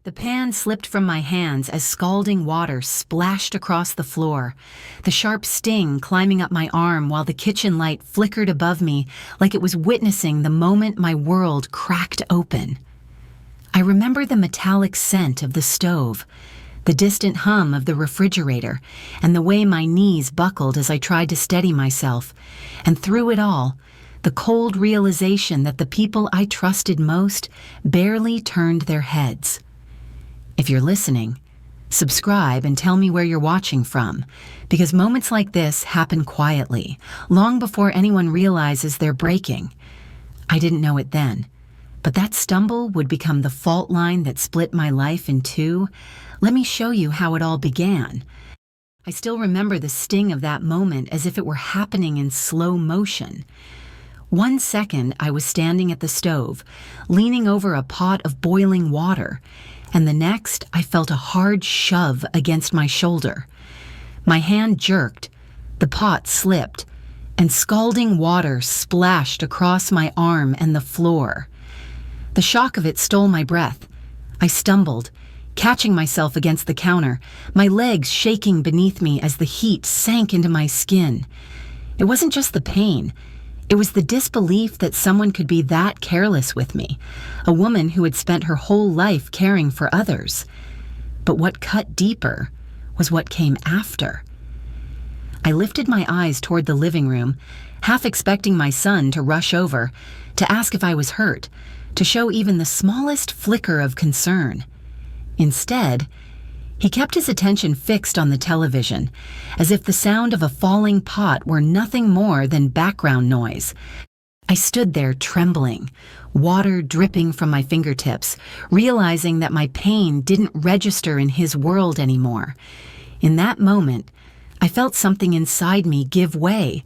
The pan slipped from my hands as scalding water splashed across the floor, the sharp sting climbing up my arm while the kitchen light flickered above me like it was witnessing the moment my world cracked open. I remember the metallic scent of the stove, the distant hum of the refrigerator, and the way my knees buckled as I tried to steady myself, and through it all, the cold realization that the people I trusted most barely turned their heads. If you're listening, subscribe and tell me where you're watching from, because moments like this happen quietly, long before anyone realizes they're breaking. I didn't know it then, but that stumble would become the fault line that split my life in two. Let me show you how it all began. I still remember the sting of that moment as if it were happening in slow motion. 1 second, I was standing at the stove, leaning over a pot of boiling water, and the next, I felt a hard shove against my shoulder. My hand jerked, the pot slipped, and scalding water splashed across my arm and the floor. The shock of it stole my breath. I stumbled, catching myself against the counter, my legs shaking beneath me as the heat sank into my skin. It wasn't just the pain. It was the disbelief that someone could be that careless with me, a woman who had spent her whole life caring for others. But what cut deeper was what came after. I lifted my eyes toward the living room, half expecting my son to rush over, to ask if I was hurt, to show even the smallest flicker of concern. Instead, he kept his attention fixed on the television, as if the sound of a falling pot were nothing more than background noise. I stood there trembling, water dripping from my fingertips, realizing that my pain didn't register in his world anymore. In that moment, I felt something inside me give way,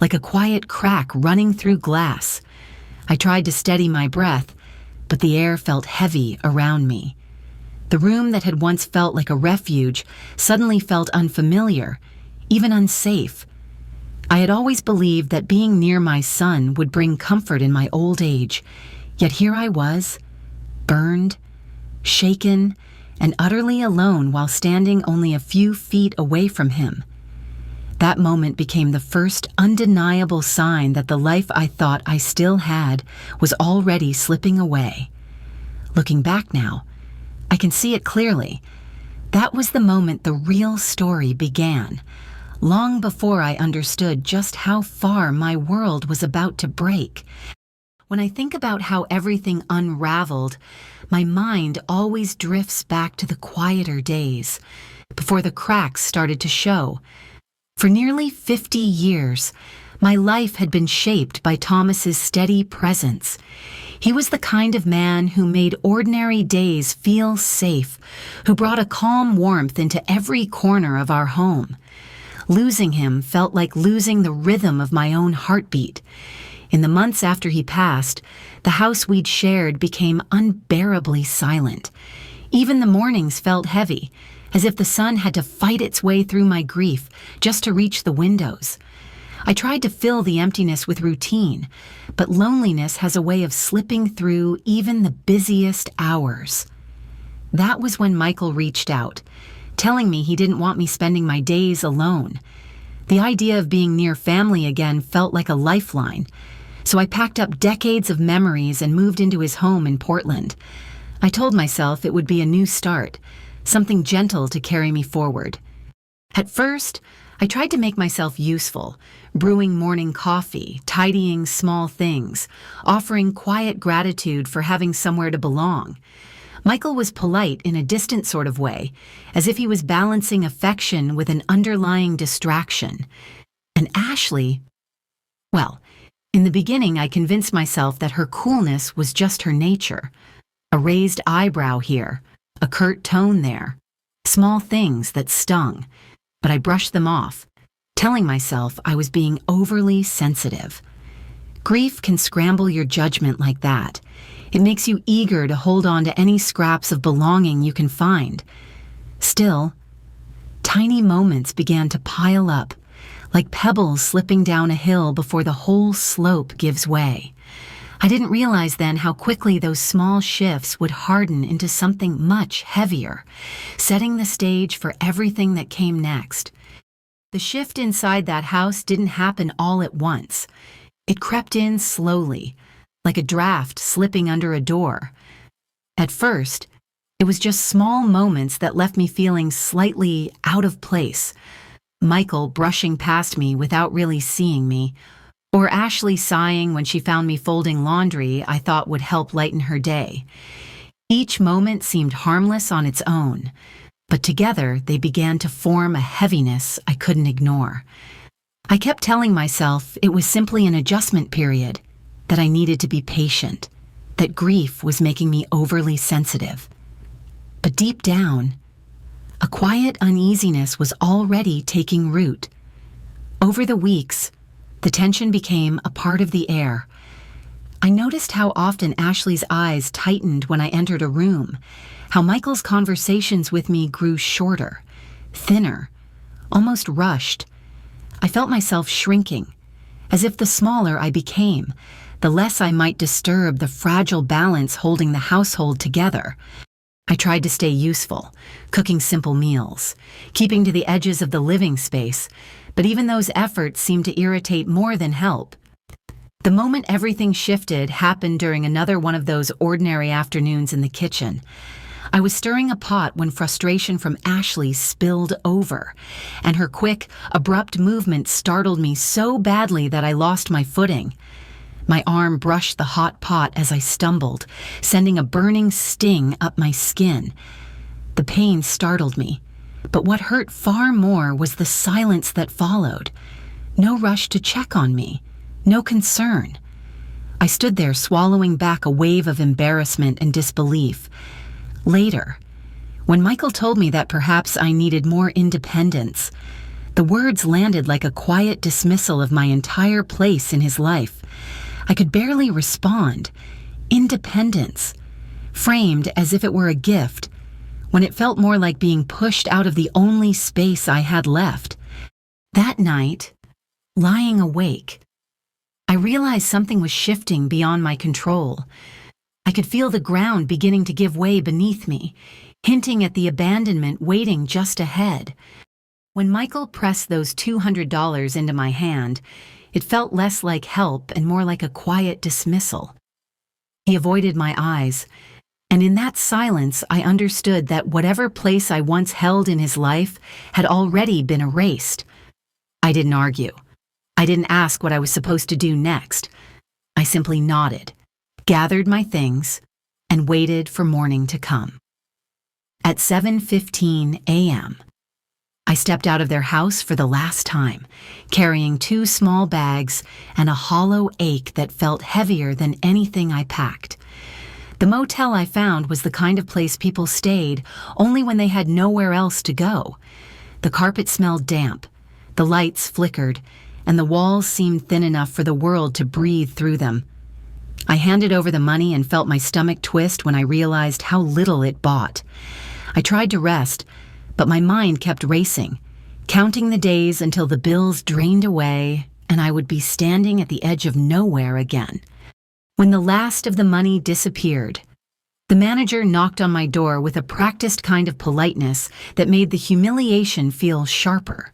like a quiet crack running through glass. I tried to steady my breath, but the air felt heavy around me. The room that had once felt like a refuge suddenly felt unfamiliar, even unsafe. I had always believed that being near my son would bring comfort in my old age, yet here I was, burned, shaken, and utterly alone while standing only a few feet away from him. That moment became the first undeniable sign that the life I thought I still had was already slipping away. Looking back now, I can see it clearly. That was the moment the real story began, long before I understood just how far my world was about to break. When I think about how everything unraveled, my mind always drifts back to the quieter days, before the cracks started to show. For nearly 50 years, my life had been shaped by Thomas's steady presence. He was the kind of man who made ordinary days feel safe, who brought a calm warmth into every corner of our home. Losing him felt like losing the rhythm of my own heartbeat. In the months after he passed, the house we'd shared became unbearably silent. Even the mornings felt heavy, as if the sun had to fight its way through my grief just to reach the windows. I tried to fill the emptiness with routine, but loneliness has a way of slipping through even the busiest hours. That was when Michael reached out, telling me he didn't want me spending my days alone. The idea of being near family again felt like a lifeline, so I packed up decades of memories and moved into his home in Portland. I told myself it would be a new start, something gentle to carry me forward. At first, I tried to make myself useful, brewing morning coffee, tidying small things, offering quiet gratitude for having somewhere to belong. Michael was polite in a distant sort of way, as if he was balancing affection with an underlying distraction. And Ashley, well, in the beginning I convinced myself that her coolness was just her nature. A raised eyebrow here, a curt tone there, small things that stung, but I brushed them off, telling myself I was being overly sensitive. Grief can scramble your judgment like that. It makes you eager to hold on to any scraps of belonging you can find. Still, tiny moments began to pile up, like pebbles slipping down a hill before the whole slope gives way. I didn't realize then how quickly those small shifts would harden into something much heavier, setting the stage for everything that came next. The shift inside that house didn't happen all at once. It crept in slowly, like a draft slipping under a door. At first, it was just small moments that left me feeling slightly out of place. Michael brushing past me without really seeing me, or Ashley sighing when she found me folding laundry I thought would help lighten her day. Each moment seemed harmless on its own, but together they began to form a heaviness I couldn't ignore. I kept telling myself it was simply an adjustment period, that I needed to be patient, that grief was making me overly sensitive. But deep down, a quiet uneasiness was already taking root. Over the weeks, the tension became a part of the air. I noticed how often Ashley's eyes tightened when I entered a room, how Michael's conversations with me grew shorter, thinner, almost rushed. I felt myself shrinking, as if the smaller I became, the less I might disturb the fragile balance holding the household together. I tried to stay useful, cooking simple meals, keeping to the edges of the living space, but even those efforts seemed to irritate more than help. The moment everything shifted happened during another one of those ordinary afternoons in the kitchen. I was stirring a pot when frustration from Ashley spilled over, and her quick, abrupt movement startled me so badly that I lost my footing. My arm brushed the hot pot as I stumbled, sending a burning sting up my skin. The pain startled me, but what hurt far more was the silence that followed. No rush to check on me, no concern. I stood there swallowing back a wave of embarrassment and disbelief. Later, when Michael told me that perhaps I needed more independence, the words landed like a quiet dismissal of my entire place in his life. I could barely respond. Independence, framed as if it were a gift, when it felt more like being pushed out of the only space I had left. That night, lying awake, I realized something was shifting beyond my control. I could feel the ground beginning to give way beneath me, hinting at the abandonment waiting just ahead. When Michael pressed those $200 into my hand, it felt less like help and more like a quiet dismissal. He avoided my eyes, and in that silence I understood that whatever place I once held in his life had already been erased. I didn't argue. I didn't ask what I was supposed to do next. I simply nodded, gathered my things, and waited for morning to come. At 7:15 a.m., I stepped out of their house for the last time, carrying 2 small bags and a hollow ache that felt heavier than anything I packed. The motel I found was the kind of place people stayed only when they had nowhere else to go. The carpet smelled damp, the lights flickered, and the walls seemed thin enough for the world to breathe through them. I handed over the money and felt my stomach twist when I realized how little it bought. I tried to rest, but my mind kept racing, counting the days until the bills drained away and I would be standing at the edge of nowhere again. When the last of the money disappeared, the manager knocked on my door with a practiced kind of politeness that made the humiliation feel sharper.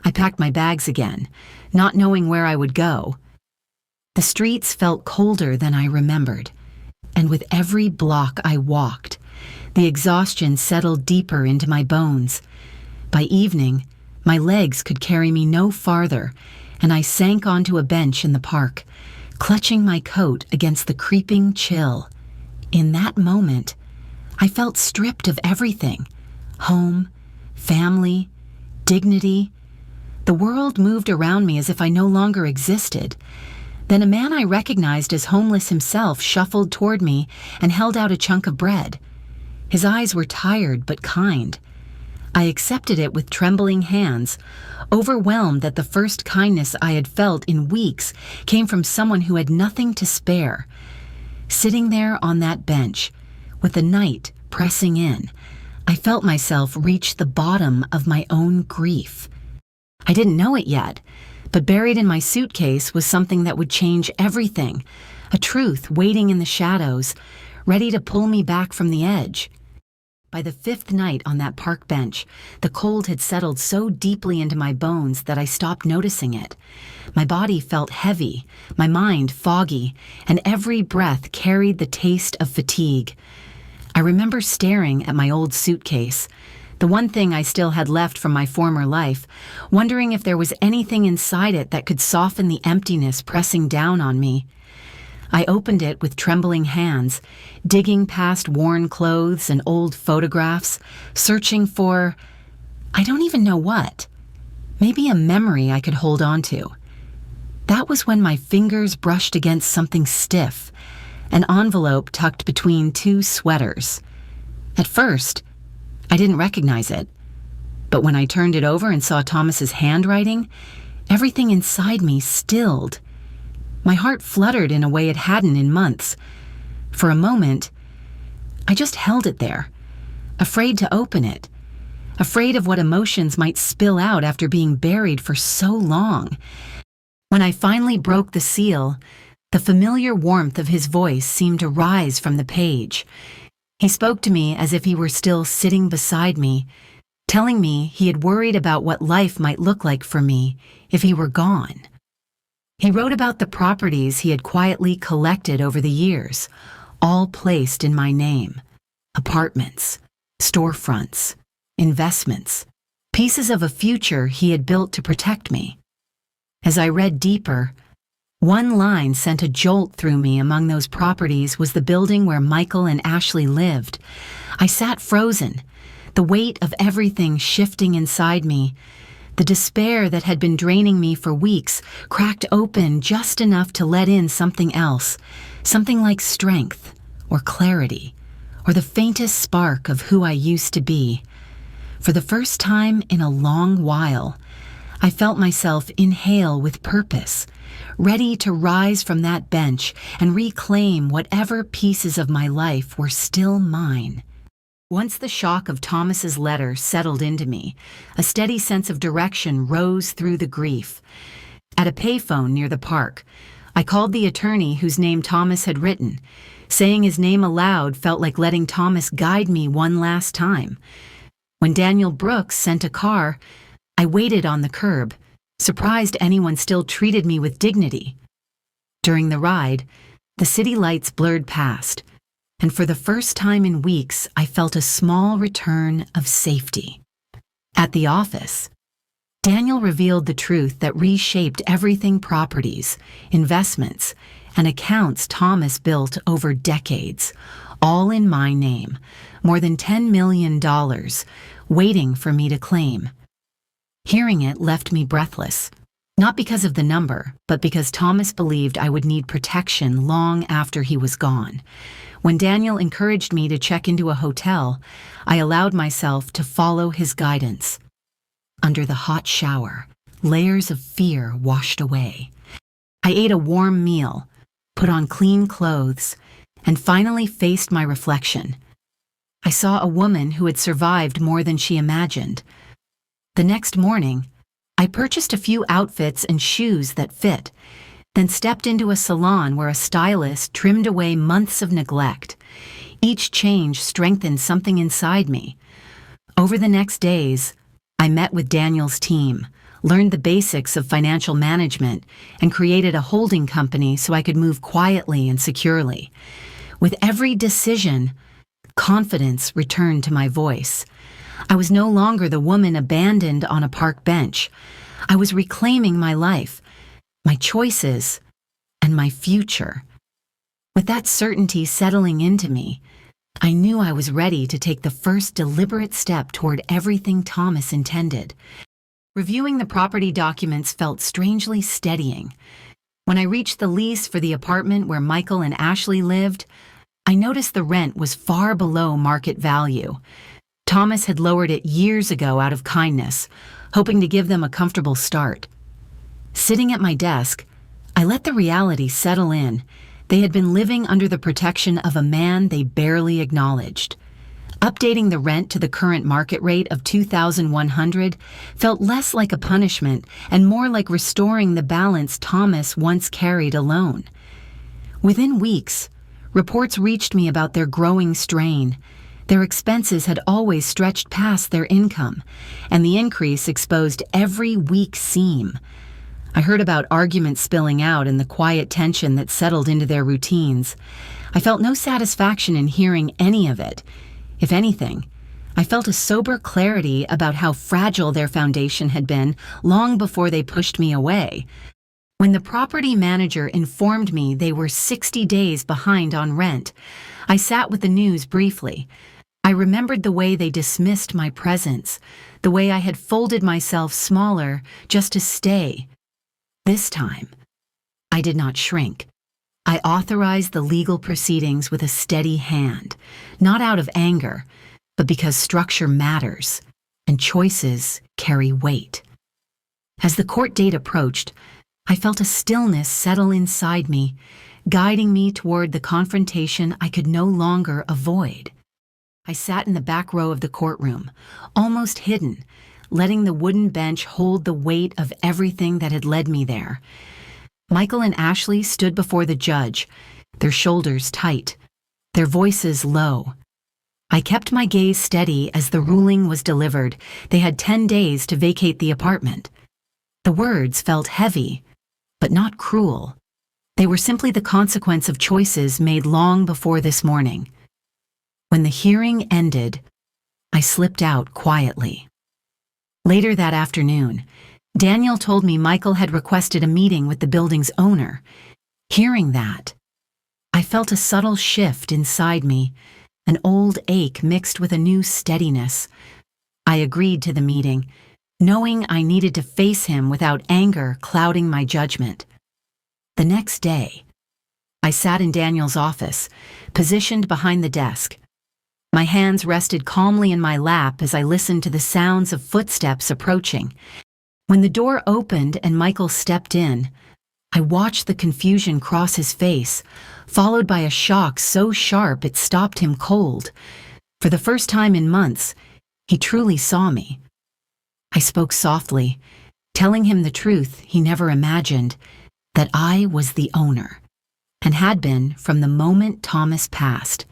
I packed my bags again, not knowing where I would go. The streets felt colder than I remembered, and with every block I walked, the exhaustion settled deeper into my bones. By evening, my legs could carry me no farther, and I sank onto a bench in the park, clutching my coat against the creeping chill. In that moment, I felt stripped of everything: home, family, dignity. The world moved around me as if I no longer existed. Then a man I recognized as homeless himself shuffled toward me and held out a chunk of bread. His eyes were tired but kind. I accepted it with trembling hands, overwhelmed that the first kindness I had felt in weeks came from someone who had nothing to spare. Sitting there on that bench, with the night pressing in, I felt myself reach the bottom of my own grief. I didn't know it yet, but buried in my suitcase was something that would change everything: a truth waiting in the shadows, ready to pull me back from the edge. By the fifth night on that park bench, the cold had settled so deeply into my bones that I stopped noticing it. My body felt heavy, my mind foggy, and every breath carried the taste of fatigue. I remember staring at my old suitcase, the one thing I still had left from my former life, wondering if there was anything inside it that could soften the emptiness pressing down on me. I opened it with trembling hands, digging past worn clothes and old photographs, searching for, I don't even know what. Maybe a memory I could hold on to. That was when my fingers brushed against something stiff, an envelope tucked between two sweaters. At first, I didn't recognize it, but when I turned it over and saw Thomas's handwriting, everything inside me stilled. My heart fluttered in a way it hadn't in months. For a moment, I just held it there, afraid to open it, afraid of what emotions might spill out after being buried for so long. When I finally broke the seal, the familiar warmth of his voice seemed to rise from the page. He spoke to me as if he were still sitting beside me, telling me he had worried about what life might look like for me if he were gone. He wrote about the properties he had quietly collected over the years, all placed in my name. Apartments, storefronts, investments, pieces of a future he had built to protect me. As I read deeper, one line sent a jolt through me. Among those properties was the building where Michael and Ashley lived. I sat frozen, the weight of everything shifting inside me. The despair that had been draining me for weeks cracked open just enough to let in something else, something like strength or clarity, or the faintest spark of who I used to be. For the first time in a long while, I felt myself inhale with purpose, ready to rise from that bench and reclaim whatever pieces of my life were still mine. Once the shock of Thomas's letter settled into me, a steady sense of direction rose through the grief. At a payphone near the park, I called the attorney whose name Thomas had written. Saying his name aloud felt like letting Thomas guide me one last time. When Daniel Brooks sent a car, I waited on the curb, surprised anyone still treated me with dignity. During the ride, the city lights blurred past, and for the first time in weeks, I felt a small return of safety. At the office, Daniel revealed the truth that reshaped everything: properties, investments, and accounts Thomas built over decades, all in my name, more than $10 million, waiting for me to claim. Hearing it left me breathless, not because of the number, but because Thomas believed I would need protection long after he was gone. When Daniel encouraged me to check into a hotel, I allowed myself to follow his guidance. Under the hot shower, layers of fear washed away. I ate a warm meal, put on clean clothes, and finally faced my reflection. I saw a woman who had survived more than she imagined. The next morning, I purchased a few outfits and shoes that fit, then stepped into a salon where a stylist trimmed away months of neglect. Each change strengthened something inside me. Over the next days, I met with Daniel's team, learned the basics of financial management, and created a holding company so I could move quietly and securely. With every decision, confidence returned to my voice. I was no longer the woman abandoned on a park bench. I was reclaiming my life, my choices, and my future. With that certainty settling into me, I knew I was ready to take the first deliberate step toward everything Thomas intended. Reviewing the property documents felt strangely steadying. When I reached the lease for the apartment where Michael and Ashley lived, I noticed the rent was far below market value. Thomas had lowered it years ago out of kindness, hoping to give them a comfortable start. Sitting at my desk, I let the reality settle in. They had been living under the protection of a man they barely acknowledged. Updating the rent to the current market rate of $2,100 felt less like a punishment and more like restoring the balance Thomas once carried alone. Within weeks, reports reached me about their growing strain. Their expenses had always stretched past their income, and the increase exposed every weak seam. I heard about arguments spilling out and the quiet tension that settled into their routines. I felt no satisfaction in hearing any of it. If anything, I felt a sober clarity about how fragile their foundation had been long before they pushed me away. When the property manager informed me they were 60 days behind on rent, I sat with the news briefly. I remembered the way they dismissed my presence, the way I had folded myself smaller just to stay. This time, I did not shrink. I authorized the legal proceedings with a steady hand, not out of anger, but because structure matters and choices carry weight. As the court date approached, I felt a stillness settle inside me, guiding me toward the confrontation I could no longer avoid. I sat in the back row of the courtroom, almost hidden, letting the wooden bench hold the weight of everything that had led me there. Michael and Ashley stood before the judge, their shoulders tight, their voices low. I kept my gaze steady as the ruling was delivered. They had 10 days to vacate the apartment. The words felt heavy, but not cruel. They were simply the consequence of choices made long before this morning. When the hearing ended, I slipped out quietly. Later that afternoon, Daniel told me Michael had requested a meeting with the building's owner. Hearing that, I felt a subtle shift inside me, an old ache mixed with a new steadiness. I agreed to the meeting, knowing I needed to face him without anger clouding my judgment. The next day, I sat in Daniel's office, positioned behind the desk. My hands rested calmly in my lap as I listened to the sounds of footsteps approaching. When the door opened and Michael stepped in, I watched the confusion cross his face, followed by a shock so sharp it stopped him cold. For the first time in months, he truly saw me. I spoke softly, telling him the truth he never imagined, that I was the owner, and had been from the moment Thomas passed.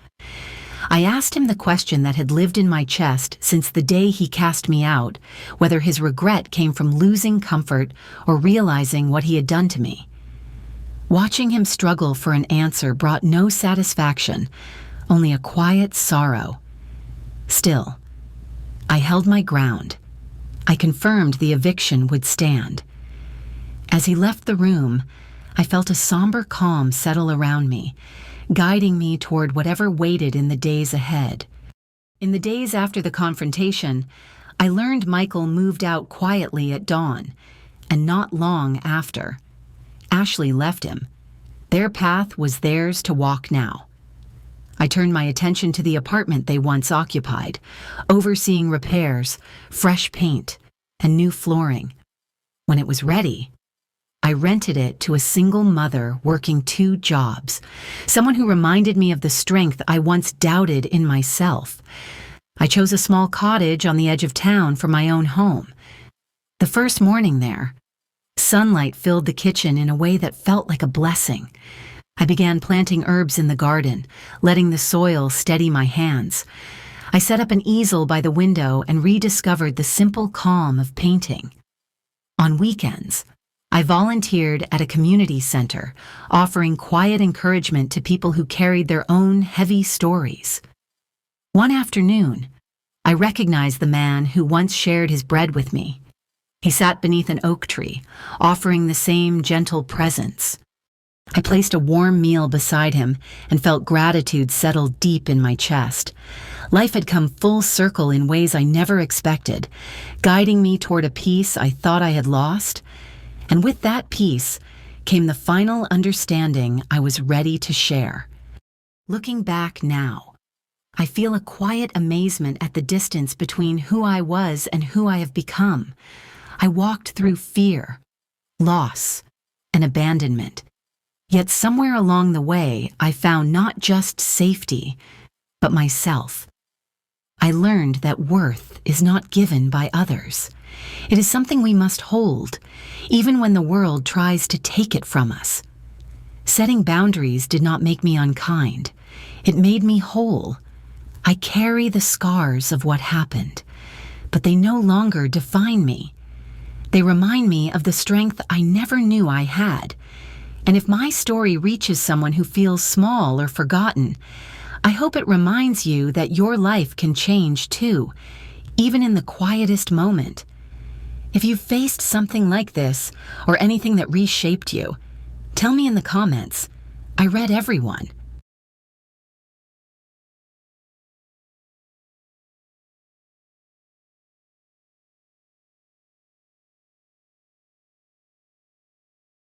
I asked him the question that had lived in my chest since the day he cast me out, whether his regret came from losing comfort or realizing what he had done to me. Watching him struggle for an answer brought no satisfaction, only a quiet sorrow. Still, I held my ground. I confirmed the eviction would stand. As he left the room, I felt a somber calm settle around me, guiding me toward whatever waited in the days ahead. In the days after the confrontation, I learned Michael moved out quietly at dawn, and not long after. Ashley left him. Their path was theirs to walk now. I turned my attention to the apartment they once occupied, overseeing repairs, fresh paint, and new flooring. When it was ready, I rented it to a single mother working 2 jobs, someone who reminded me of the strength I once doubted in myself. I chose a small cottage on the edge of town for my own home. The first morning there, sunlight filled the kitchen in a way that felt like a blessing. I began planting herbs in the garden, letting the soil steady my hands. I set up an easel by the window and rediscovered the simple calm of painting. On weekends, I volunteered at a community center, offering quiet encouragement to people who carried their own heavy stories. One afternoon, I recognized the man who once shared his bread with me. He sat beneath an oak tree, offering the same gentle presence. I placed a warm meal beside him and felt gratitude settle deep in my chest. Life had come full circle in ways I never expected, guiding me toward a peace I thought I had lost. And with that peace came the final understanding I was ready to share. Looking back now, I feel a quiet amazement at the distance between who I was and who I have become. I walked through fear, loss, and abandonment. Yet somewhere along the way, I found not just safety, but myself. I learned that worth is not given by others. It is something we must hold, even when the world tries to take it from us. Setting boundaries did not make me unkind. It made me whole. I carry the scars of what happened, but they no longer define me. They remind me of the strength I never knew I had. And if my story reaches someone who feels small or forgotten, I hope it reminds you that your life can change too, even in the quietest moment. If you've faced something like this, or anything that reshaped you, tell me in the comments. I read everyone.